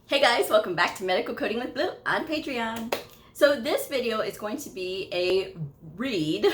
Hey guys, welcome back to Medical Coding with Blue on Patreon. So this video is going to be a read,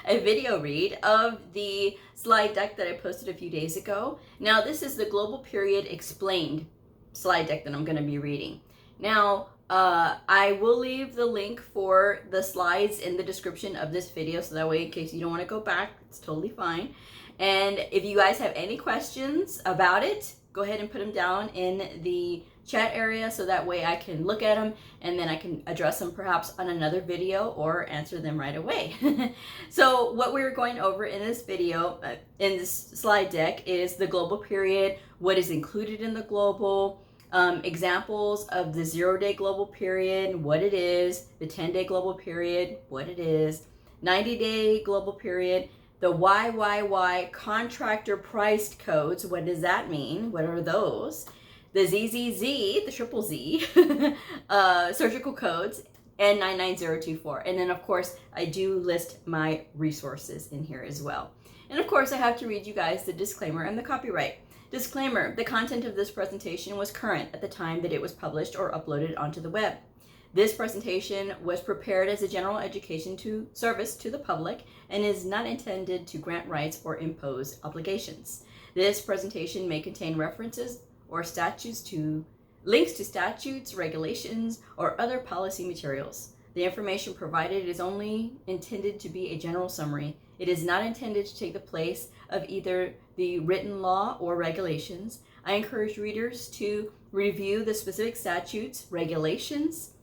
a video read of the slide deck that I posted a few days ago. Now this is the Global Period Explained slide deck that I'm going to be reading. Now I will leave the link for the slides in the description of this video, so that way in case you don't want to go back, it's totally fine. And if you guys have any questions about it, go ahead and put them down in the chat area so that way I can look at them and then I can address them perhaps on another video or answer them right away. So what we're going over in this video, in this slide deck, is the global period, what is included in the global, examples of the 0-day global period, what it is, the 10-day global period, what it is, 90-day global period, the YYY contractor priced codes, what does that mean? What are those? The ZZZ, the triple Z, surgical codes, and 99024. And then of course, I do list my resources in here as well. And of course, I have to read you guys the disclaimer and the copyright. Disclaimer, the content of this presentation was current at the time that it was published or uploaded onto the web. This presentation was prepared as a general education service to the public and is not intended to grant rights or impose obligations. This presentation may contain references or links to statutes, regulations, or other policy materials. The information provided is only intended to be a general summary. It is not intended to take the place of either the written law or regulations. I encourage readers to review the specific statutes, regulations,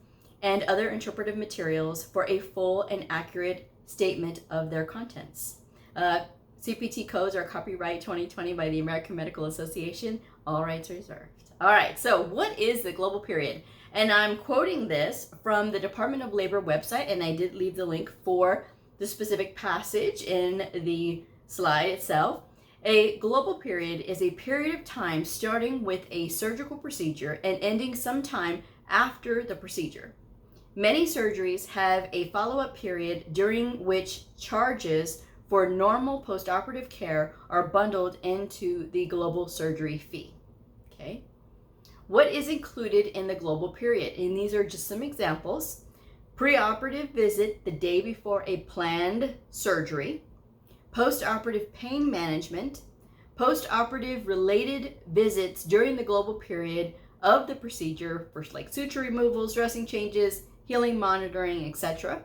and other interpretive materials for a full and accurate statement of their contents. CPT codes are copyright 2020 by the American Medical Association, all rights reserved. All right, so what is the global period? And I'm quoting this from the Department of Labor website, and I did leave the link for the specific passage in the slide itself. A global period is a period of time starting with a surgical procedure and ending sometime after the procedure. Many surgeries have a follow-up period during which charges for normal postoperative care are bundled into the global surgery fee. Okay. What is included in the global period? And these are just some examples. Preoperative visit the day before a planned surgery, postoperative pain management, postoperative related visits during the global period of the procedure, first like suture removals, dressing changes, healing monitoring, etc.,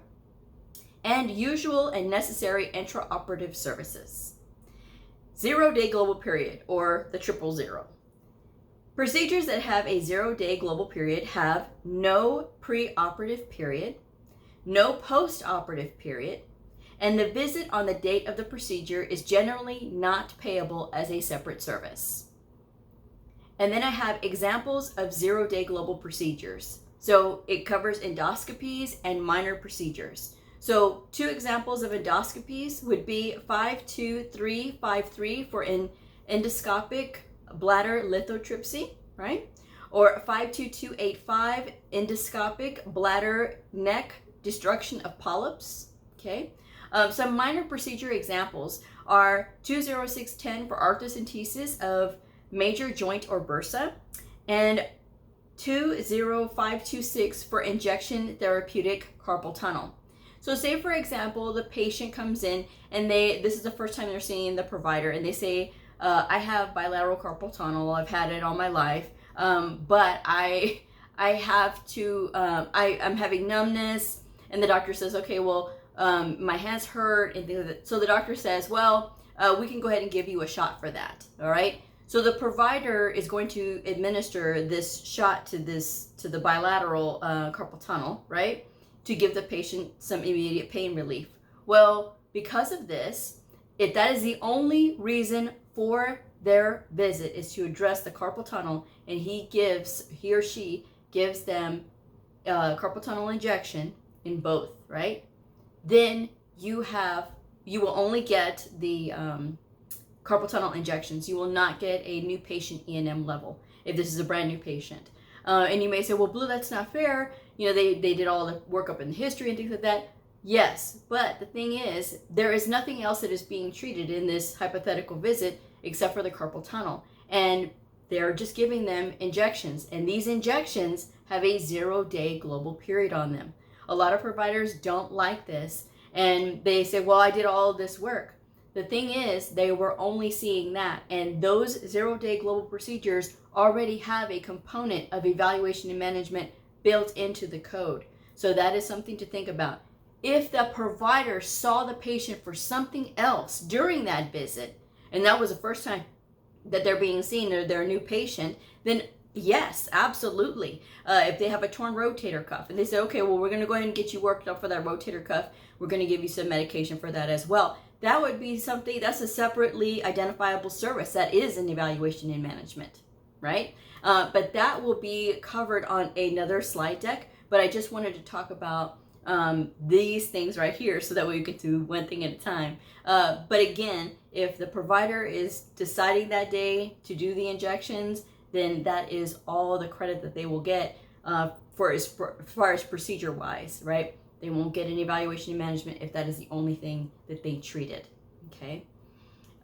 and usual and necessary intraoperative services. 0-day global period, or the 000. Procedures that have a 0-day global period have no preoperative period, no postoperative period, and the visit on the date of the procedure is generally not payable as a separate service. And then I have examples of 0-day global procedures. So it covers endoscopies and minor procedures. So two examples of endoscopies would be 52353 for an endoscopic bladder lithotripsy, right? Or 52285 endoscopic bladder neck destruction of polyps, okay? Some minor procedure examples are 20610 for arthrocentesis of major joint or bursa, and 20526 for injection therapeutic carpal tunnel. So say for example, the patient comes in and this is the first time they're seeing the provider, and they say, I have bilateral carpal tunnel, I've had it all my life, but I'm having numbness, and the doctor says, okay, well, my hands hurt, and things like that. So the doctor says, well, we can go ahead and give you a shot for that, all right? So the provider is going to administer this shot to the bilateral carpal tunnel, right? To give the patient some immediate pain relief. Well, because of this, if that is the only reason for their visit is to address the carpal tunnel, and he or she gives them carpal tunnel injection in both, right? Then you will only get the carpal tunnel injections. You will not get a new patient E&M level if this is a brand new patient. And you may say, well, Blue, that's not fair. You know, they did all the workup in the history and things like that. Yes, but the thing is, there is nothing else that is being treated in this hypothetical visit except for the carpal tunnel. And they're just giving them injections, and these injections have a 0-day global period on them. A lot of providers don't like this, and they say, well, I did all this work. The thing is, they were only seeing that, and those 0-day global procedures already have a component of evaluation and management built into the code. So that is something to think about. If the provider saw the patient for something else during that visit, and that was the first time that they're being seen, or they're a new patient, then yes, absolutely. If they have a torn rotator cuff and they say, okay, well, we're going to go ahead and get you worked up for that rotator cuff, we're going to give you some medication for that as well. That would be something, that's a separately identifiable service. That is an evaluation and management, right? But that will be covered on another slide deck. But I just wanted to talk about these things right here so that way we can do one thing at a time. But again, if the provider is deciding that day to do the injections, then that is all the credit that they will get for as far as procedure wise, right? They won't get an evaluation and management if that is the only thing that they treated, okay?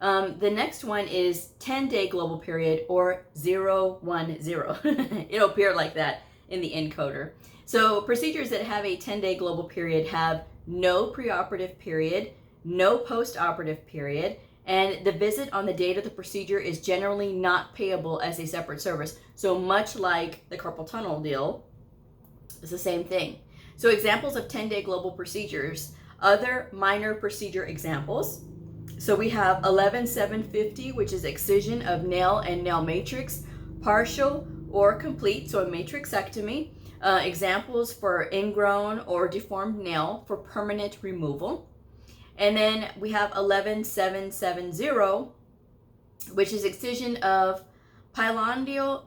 The next one is 10-day global period, or 010. It'll appear like that in the encoder. So procedures that have a 10-day global period have no preoperative period, no postoperative period, and the visit on the date of the procedure is generally not payable as a separate service. So much like the carpal tunnel deal, it's the same thing. So examples of 10-day global procedures, other minor procedure examples. So we have 11750, which is excision of nail and nail matrix, partial or complete, so a matrixectomy. Examples for ingrown or deformed nail for permanent removal. And then we have 11770, which is excision of pilonodial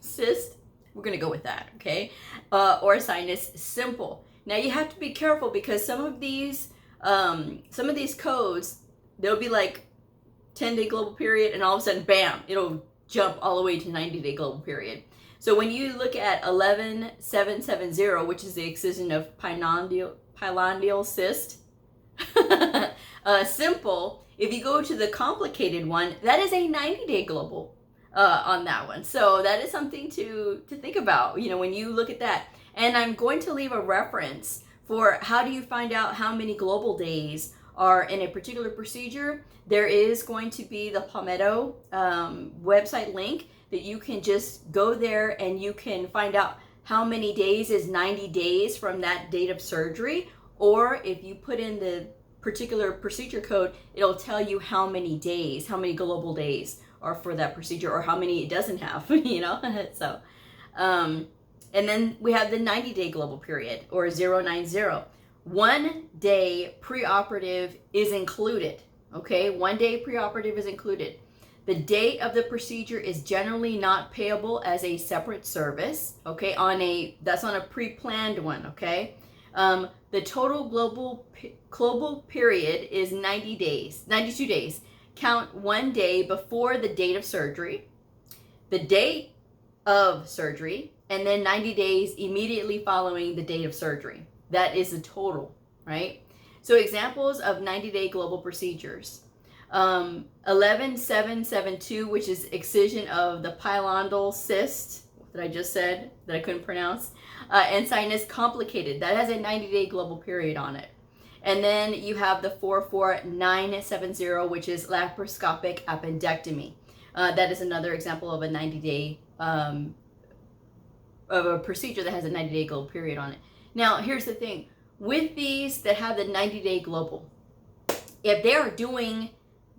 cyst. We're going to go with that, okay? Or sinus simple. Now you have to be careful because some of these codes, they'll be like 10-day global period, and all of a sudden, bam, it'll jump all the way to 90-day global period. So when you look at 11770, which is the excision of pilonodial cyst, simple, if you go to the complicated one, that is a 90-day global on that one. So that is something to think about, you know, when you look at that. And I'm going to leave a reference for how do you find out how many global days are in a particular procedure. There is going to be the Palmetto website link that you can just go there and you can find out how many days is 90 days from that date of surgery. Or if you put in the particular procedure code, it'll tell you how many days, how many global days are for that procedure, or how many it doesn't have, you know. So, and then we have the 90-day global period, or 090. 1 day preoperative is included, okay? 1 day preoperative is included. The date of the procedure is generally not payable as a separate service, okay? That's on a pre-planned one, okay? The total global period is 90 days, 92 days. Count 1 day before the date of surgery, the date of surgery, and then 90 days immediately following the date of surgery. That is the total, right? So examples of 90-day global procedures. 11772, which is excision of the pilonodial cyst that I just said, that I couldn't pronounce, and sinus complicated. That has a 90-day global period on it. And then you have the 44970, which is laparoscopic appendectomy. That is another example of a 90-day, of a procedure that has a 90-day global period on it. Now, here's the thing. With these that have the 90-day global, if they're doing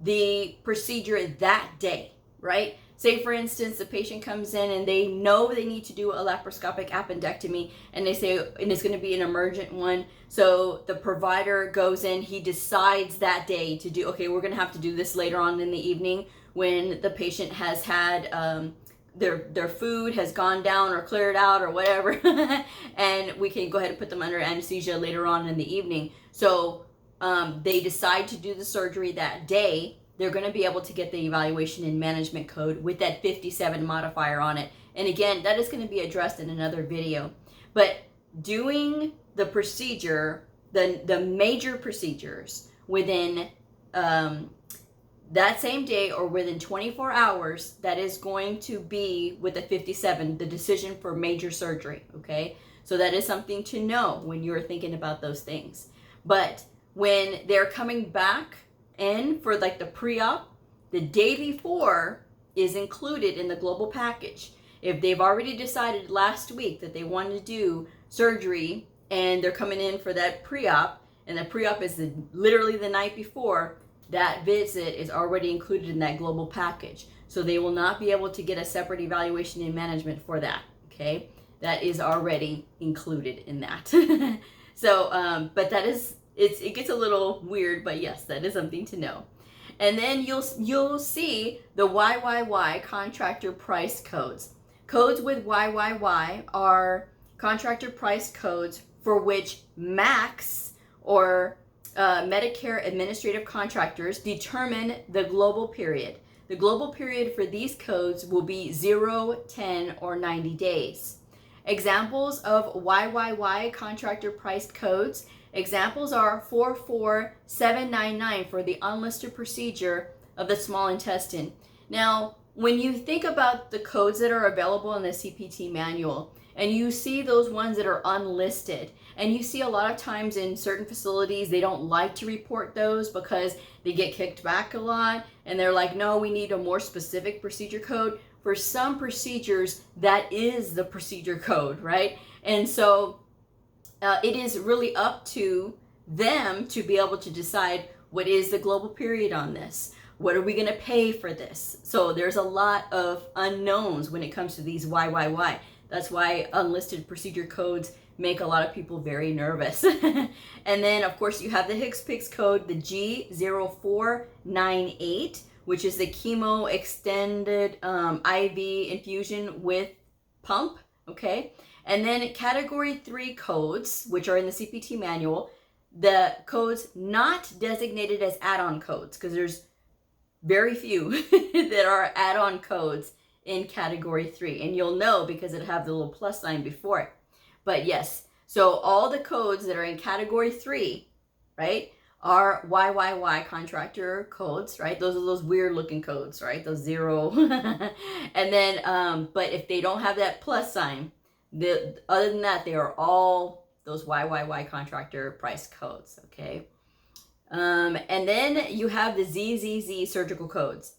the procedure that day, right? Say, for instance, the patient comes in and they know they need to do a laparoscopic appendectomy, and they say, and it's going to be an emergent one. So the provider goes in, he decides that day to do, okay, we're going to have to do this later on in the evening when the patient has had their food has gone down or cleared out or whatever, and we can go ahead and put them under anesthesia later on in the evening. So they decide to do the surgery that day. They're going to be able to get the evaluation and management code with that 57 modifier on it. And again, that is going to be addressed in another video. But doing the procedure the major procedures within that same day or within 24 hours, that is going to be with the 57, the decision for major surgery, okay? So that is something to know when you're thinking about those things. But when they're coming back in for like the pre-op, the day before is included in the global package. If they've already decided last week that they want to do surgery and they're coming in for that pre-op, and the pre-op is literally the night before, that visit is already included in that global package. So they will not be able to get a separate evaluation and management for that, okay? That is already included in that. So, but that is, it gets a little weird, but yes, that is something to know. And then you'll see the YYY contractor price codes. Codes with YYY are contractor price codes for which MACs or Medicare administrative contractors determine the global period. The global period for these codes will be 0, 10, or 90 days. Examples of YYY contractor priced codes. Examples are 44799 for the unlisted procedure of the small intestine. Now, when you think about the codes that are available in the CPT manual, and you see those ones that are unlisted, and you see a lot of times in certain facilities, they don't like to report those because they get kicked back a lot, and they're like, no, we need a more specific procedure code. For some procedures, that is the procedure code, right? And so it is really up to them to be able to decide what is the global period on this. What are we going to pay for this? So there's a lot of unknowns when it comes to these YYY. That's why unlisted procedure codes make a lot of people very nervous. And then, of course, you have the HCPCS code, the G0498, which is the chemo extended IV infusion with pump, okay? And then category 3 codes, which are in the CPT manual, the codes not designated as add-on codes, because there's very few that are add-on codes in category 3. And you'll know because it have the little plus sign before it. But yes, so all the codes that are in category 3, right, are YYY contractor codes, right? Those are those weird looking codes, right? Those 0. And then, but if they don't have that plus sign, other than that, they are all those YYY contractor price codes, okay? And then you have the ZZZ surgical codes.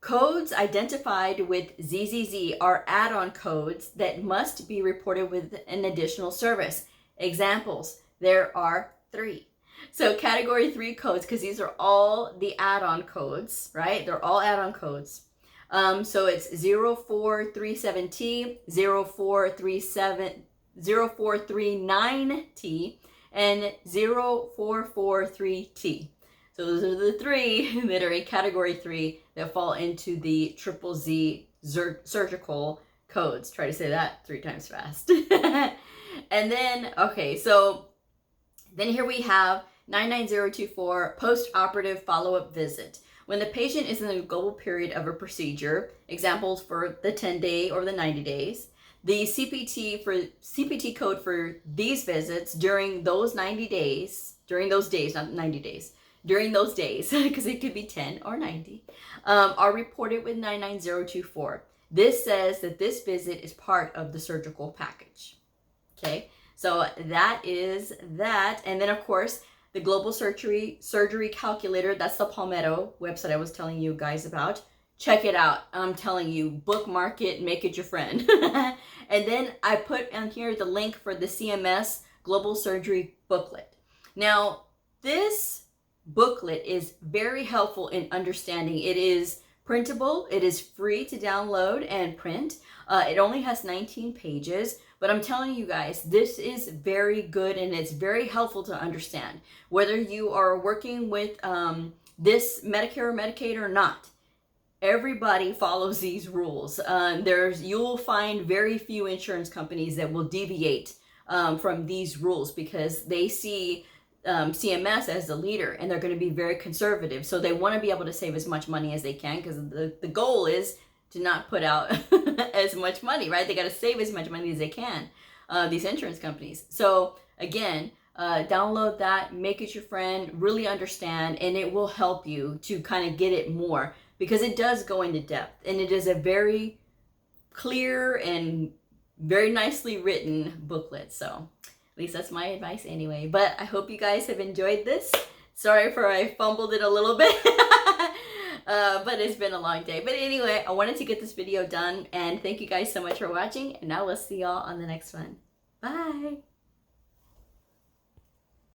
Codes identified with ZZZ are add-on codes that must be reported with an additional service. Examples, there are 3. So category 3 codes, because these are all the add-on codes, right? They're all add-on codes. So it's 0437T, 0439T, and 0443T. So those are the 3 that are in category 3 that fall into the triple Z surgical codes. Try to say that 3 times fast. And then, okay, so then here we have 99024, post-operative follow-up visit. When the patient is in the global period of a procedure, examples for the 10-day or the 90 days, the CPT code for these visits during those 90 days, during those days, not 90 days, during those days, because it could be 10 or 90, are reported with 99024. This says that this visit is part of the surgical package. Okay, so that is that. And then, of course, the global surgery calculator, that's the Palmetto website I was telling you guys about. Check it out. I'm telling you, bookmark it, make it your friend. And then I put on here the link for the CMS Global Surgery booklet. Now, this booklet is very helpful in understanding. It is printable. It is free to download and print. It only has 19 pages, but I'm telling you guys, this is very good and it's very helpful to understand. Whether you are working with this Medicare or Medicaid or not, everybody follows these rules. You'll find very few insurance companies that will deviate from these rules because they see CMS as the leader and they're going to be very conservative. So they want to be able to save as much money as they can because the goal is to not put out as much money, right? They got to save as much money as they can, these insurance companies. So again, download that, make it your friend, really understand, and it will help you to kind of get it more, because it does go into depth, and it is a very clear and very nicely written booklet. So at least that's my advice anyway. But I hope you guys have enjoyed this. Sorry for I fumbled it a little bit. But it's been a long day. But anyway, I wanted to get this video done, and thank you guys so much for watching, and now we'll see y'all on the next one. Bye.